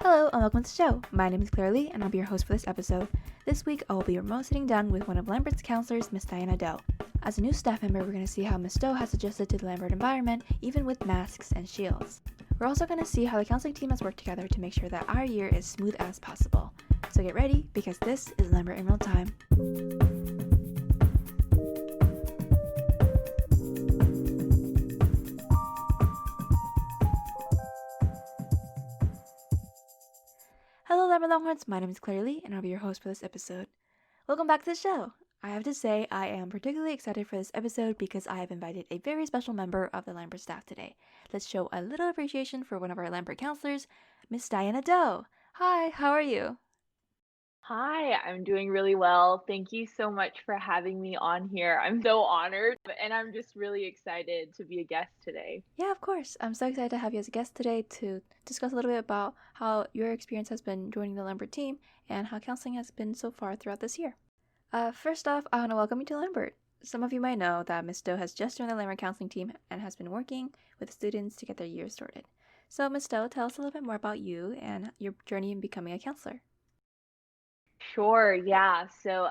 Hello and welcome to the show. My name is Claire Lee and I'll be your host for this episode. This week I will be remote sitting down with one of Lambert's counselors, Miss Diana Doe. As a new staff member, we're going to see how Miss Doe has adjusted to the Lambert environment, even with masks and shields. We're also going to see how the counseling team has worked together to make sure that our year is smooth as possible. So get ready, because this is Lambert in real time. Hello Lambert Longhorns, my name is Claire Lee and I'll be your host for this episode. Welcome back to the show! I have to say I am particularly excited for this episode because I have invited a very special member of the Lambert staff today. Let's show a little appreciation for one of our Lambert counselors, Miss Diana Doe. Hi, how are you? Hi, I'm doing really well. Thank you so much for having me on here. I'm so honored, and I'm just really excited to be a guest today. Yeah, of course. I'm so excited to have you as a guest today to discuss a little bit about how your experience has been joining the Lambert team and how counseling has been so far throughout this year. First off, I want to welcome you to Lambert. Some of you might know that Miss Doe has just joined the Lambert counseling team and has been working with students to get their year started. So, Miss Doe, tell us a little bit more about you and your journey in becoming a counselor. Sure, yeah. So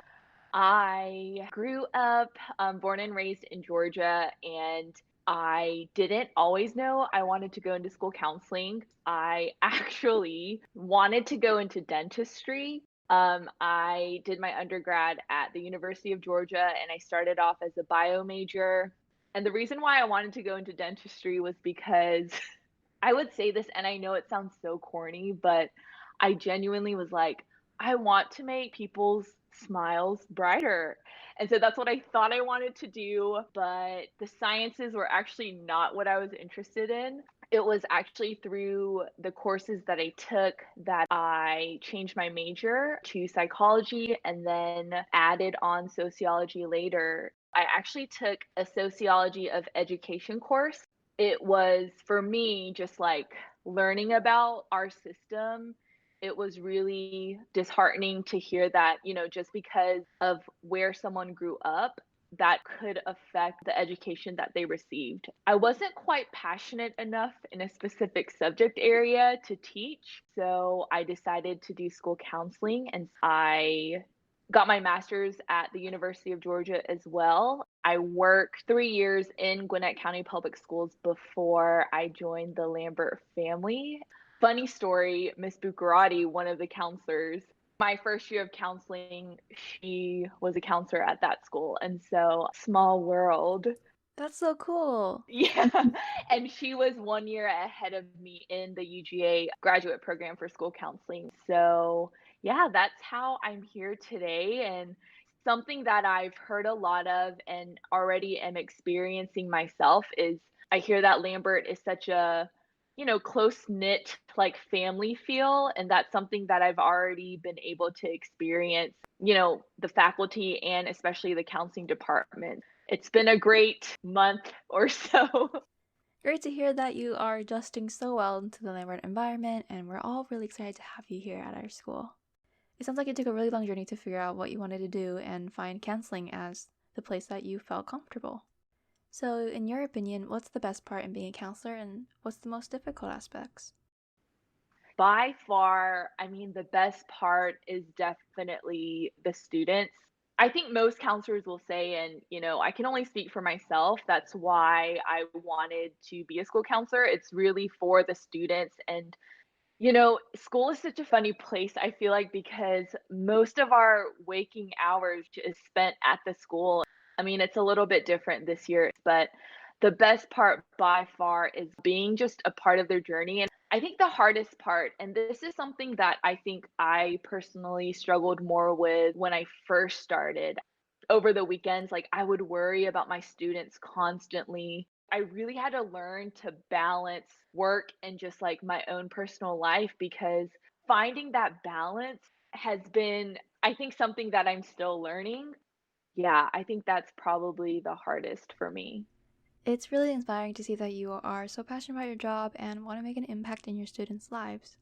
I grew up, born and raised in Georgia, and I didn't always know I wanted to go into school counseling. I actually wanted to go into dentistry. I did my undergrad at the University of Georgia, and I started off as a bio major. And the reason why I wanted to go into dentistry was because I would say this, and I know it sounds so corny, but I genuinely was like, I want to make people's smiles brighter. And so that's what I thought I wanted to do, but the sciences were actually not what I was interested in. It was actually through the courses that I took that I changed my major to psychology and then added on sociology later. I actually took a sociology of education course. It was, for me, just like learning about our system. It was really disheartening to hear that, just because of where someone grew up, that could affect the education that they received. I wasn't quite passionate enough in a specific subject area to teach, so I decided to do school counseling, and I got my master's at the University of Georgia as well. I worked 3 years in Gwinnett County Public Schools before I joined the Lambert family. Funny story, Miss Buccarati, one of the counselors, my first year of counseling, she was a counselor at that school. And so, small world. That's so cool! Yeah. And she was 1 year ahead of me in the UGA graduate program for school counseling. So, yeah, that's how I'm here today. And something that I've heard a lot of and already am experiencing myself is I hear that Lambert is such a close knit, like family feel. And that's something that I've already been able to experience, the faculty and especially the counseling department. It's been a great month or so. Great to hear that you are adjusting so well into the Lambert environment, and we're all really excited to have you here at our school. It sounds like it took a really long journey to figure out what you wanted to do and find counseling as the place that you felt comfortable. So, in your opinion, what's the best part in being a counselor and what's the most difficult aspects? By far, I mean, the best part is definitely the students. I think most counselors will say, and I can only speak for myself. That's why I wanted to be a school counselor. It's really for the students. And school is such a funny place, I feel like, because most of our waking hours is spent at the school. I mean, it's a little bit different this year, but the best part by far is being just a part of their journey. And I think the hardest part, and this is something that I think I personally struggled more with when I first started over the weekends, like I would worry about my students constantly. I really had to learn to balance work and just like my own personal life because finding that balance has been, I think, something that I'm still learning. Yeah, I think that's probably the hardest for me. It's really inspiring to see that you are so passionate about your job and want to make an impact in your students' lives.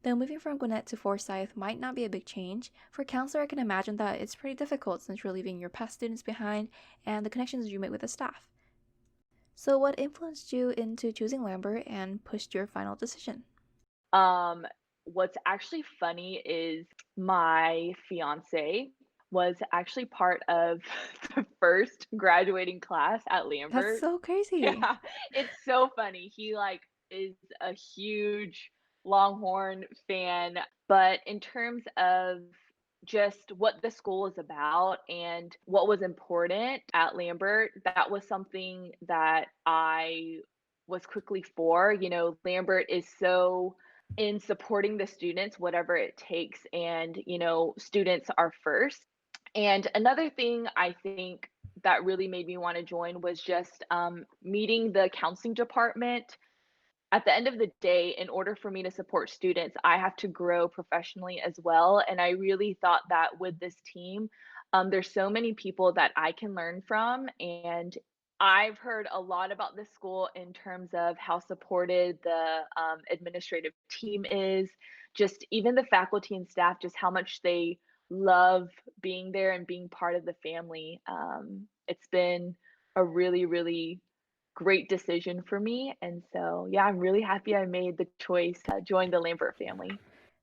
Though moving from Gwinnett to Forsyth might not be a big change, for a counselor I can imagine that it's pretty difficult since you're leaving your past students behind and the connections you make with the staff. So what influenced you into choosing Lambert and pushed your final decision? Um, what's actually funny is my fiance was actually part of the first graduating class at That's Lambert. so crazy. Yeah, it's so funny. He like is a huge Longhorn fan, but in terms of just what the school is about and what was important at Lambert, that was something that I was quickly for. You know, Lambert is so in supporting the students, whatever it takes, and, you know, students are first. And another thing I think that really made me want to join was just meeting the counseling department. At the end of the day, in order for me to support students, I have to grow professionally as well. And I really thought that with this team, there's so many people that I can learn from. And I've heard a lot about this school in terms of how supported the administrative team is, just even the faculty and staff, just how much they love being there and being part of the family. It's been a really, really great decision for me. And so, yeah, I'm really happy I made the choice to join the Lambert family.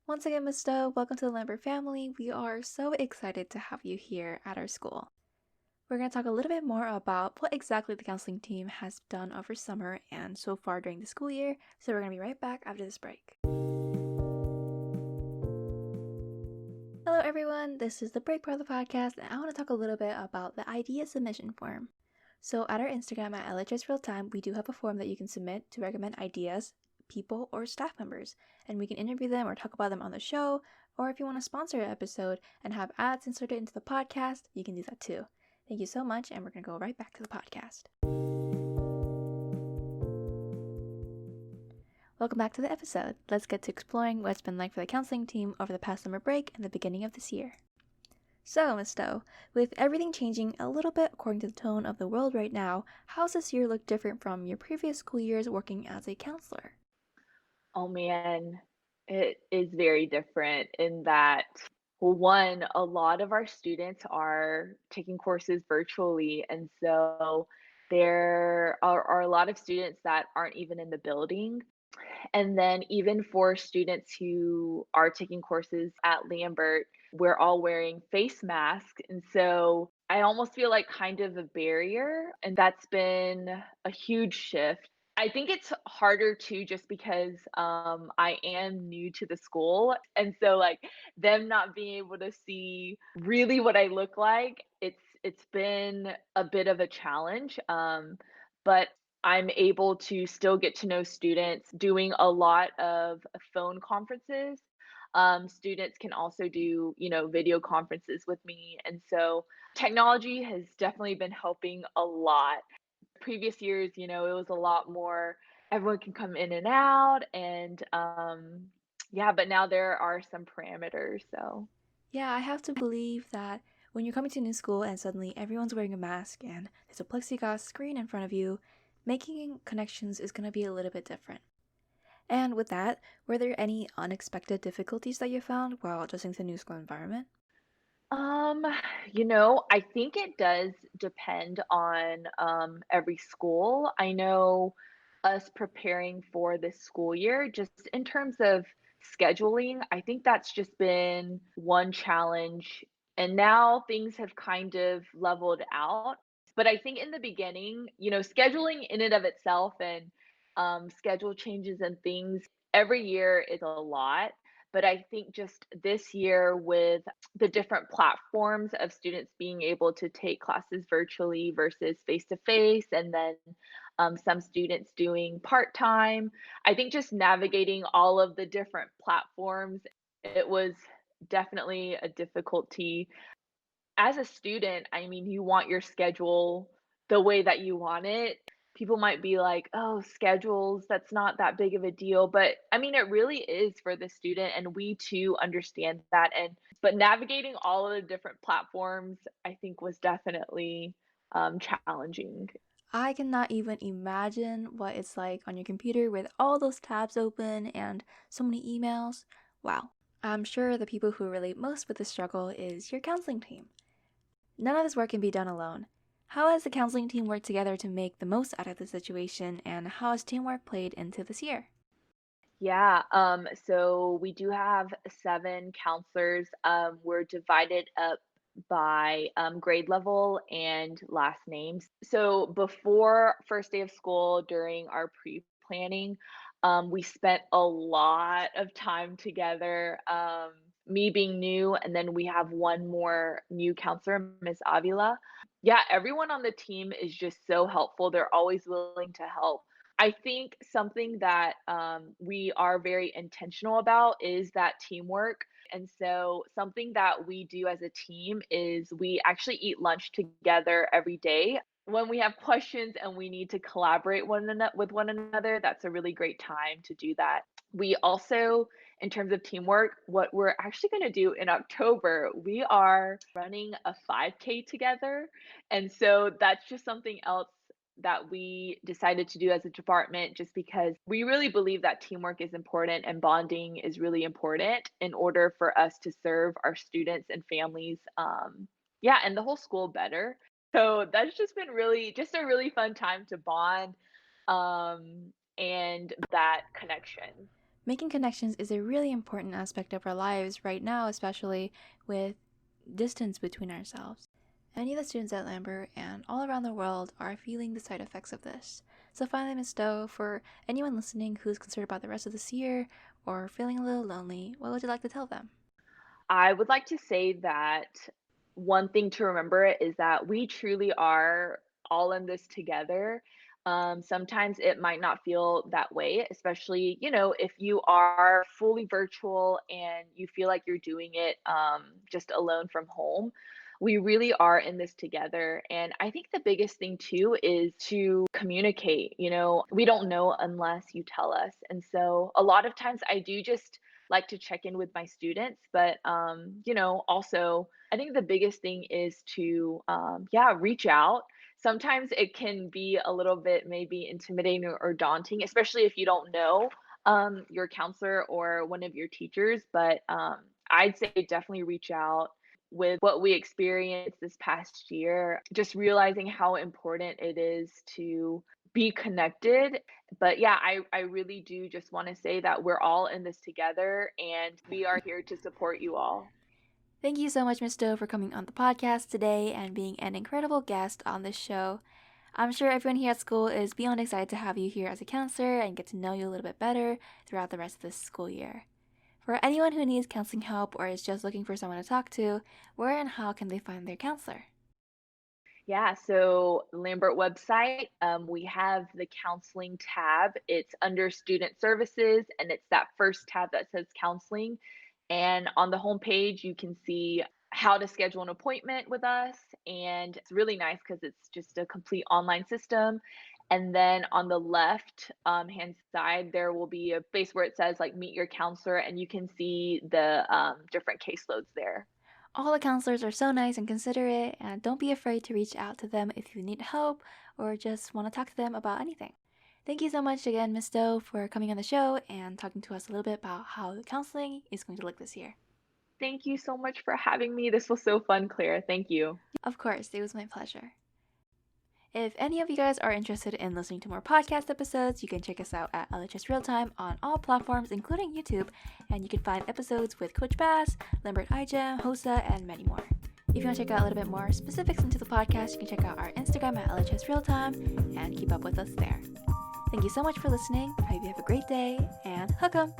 Once again, Miss Stowe, welcome to the Lambert family. We are so excited to have you here at our school. We're going to talk a little bit more about what exactly the counseling team has done over summer and so far during the school year. So we're going to be right back after this break. Hello, everyone. This is the break part of the podcast, and I want to talk a little bit about the idea submission form. So, at our Instagram at LHS Real Time, we do have a form that you can submit to recommend ideas, people, or staff members, and we can interview them or talk about them on the show. Or if you want to sponsor an episode and have ads inserted into the podcast, you can do that too. Thank you so much, and we're going to go right back to the podcast. Welcome back to the episode. Let's get to exploring what it's been like for the counseling team over the past summer break and the beginning of this year. So, Ms. Stowe, with everything changing a little bit according to the tone of the world right now, how's this year look different from your previous school years working as a counselor? Oh man, it is very different in that, well, one, a lot of our students are taking courses virtually. And so there are a lot of students that aren't even in the building. And then even for students who are taking courses at Lambert, we're all wearing face masks. And so I almost feel like kind of a barrier. And that's been a huge shift. I think it's harder too, just because I am new to the school. And so like them not being able to see really what I look like, it's been a bit of a challenge. But I'm able to still get to know students doing a lot of phone conferences. Students can also do, you know, video conferences with me. And so technology has definitely been helping a lot. Previous years, you know, it was a lot more everyone can come in and out and yeah, but now there are some parameters, so Yeah, I have to believe that when you're coming to a new school and suddenly everyone's wearing a mask and there's a plexiglass screen in front of you, making connections is going to be a little bit different. And with that, were there any unexpected difficulties that you found while adjusting to the new school environment? Um, you know, I think it does depend on every school. I know us preparing for this school year, just in terms of scheduling, I think that's just been one challenge. And now things have kind of leveled out. But I think in the beginning, you know, scheduling in and of itself and schedule changes and things every year is a lot. But I think just this year with the different platforms of students being able to take classes virtually versus face to face, and then some students doing part time. I think just navigating all of the different platforms, it was definitely a difficulty. As a student, I mean, you want your schedule the way that you want it. People might be like, "Oh, schedules, that's not that big of a deal." But I mean, it really is for the student, and we too understand that. And but navigating all of the different platforms, I think was definitely challenging. I cannot even imagine what it's like on your computer with all those tabs open and so many emails. Wow. I'm sure the people who relate most with this struggle is your counseling team. None of this work can be done alone. How has the counseling team worked together to make the most out of the situation, and how has teamwork played into this year? Yeah, so we do have 7 counselors. We're divided up by grade level and last names. So before first day of school, during our pre-planning, we spent a lot of time together. Me being new, and then we have one more new counselor, Miss Avila. Yeah, everyone on the team is just so helpful. They're always willing to help. I think something that we are very intentional about is that teamwork. And so, something that we do as a team is we actually eat lunch together every day. When we have questions and we need to collaborate with one another, that's a really great time to do that. We also, in terms of teamwork, what we're actually going to do in October, we are running a 5K together. And so, that's just something else that we decided to do as a department just because we really believe that teamwork is important and bonding is really important in order for us to serve our students and families, yeah, and the whole school better. So that's just been really just a really fun time to bond, and that connection. Making connections is a really important aspect of our lives right now, especially with distance between ourselves. Many of the students at Lambert and all around the world are feeling the side effects of this. So finally, Ms. Doe, for anyone listening who's concerned about the rest of this year or feeling a little lonely, what would you like to tell them? I would like to say that one thing to remember is that we truly are all in this together. Sometimes it might not feel that way, especially, if you are fully virtual and you feel like you're doing it just alone from home. We really are in this together. And I think the biggest thing too is to communicate. We don't know unless you tell us. And so a lot of times I do just like to check in with my students, but also I think the biggest thing is to yeah, reach out. Sometimes it can be a little bit maybe intimidating or daunting, especially if you don't know your counselor or one of your teachers, but I'd say definitely reach out. With what we experienced this past year, just realizing how important it is to be connected. But yeah, I really do just want to say that we're all in this together and we are here to support you all. Thank you so much, Ms. Doe, for coming on the podcast today and being an incredible guest on this show. I'm sure everyone here at school is beyond excited to have you here as a counselor and get to know you a little bit better throughout the rest of this school year. For anyone who needs counseling help or is just looking for someone to talk to, where and how can they find their counselor? Yeah, so Lambert website, we have the counseling tab. It's under student services, and it's that first tab that says counseling. And on the homepage, you can see how to schedule an appointment with us. And it's really nice because it's just a complete online system. And then on the left hand side, there will be a place where it says like meet your counselor, and you can see the different caseloads there. All the counselors are so nice and considerate, and don't be afraid to reach out to them if you need help or just want to talk to them about anything. Thank you so much again, Ms. Doe, for coming on the show and talking to us a little bit about how counseling is going to look this year. Thank you so much for having me. This was so fun, Claire. Thank you. Of course, it was my pleasure. If any of you guys are interested in listening to more podcast episodes, you can check us out at LHS Realtime on all platforms, including YouTube, and you can find episodes with Coach Bass, Lambert iGem, Hosa, and many more. If you want to check out a little bit more specifics into the podcast, you can check out our Instagram at LHS Realtime and keep up with us there. Thank you so much for listening. I hope you have a great day, and hook 'em!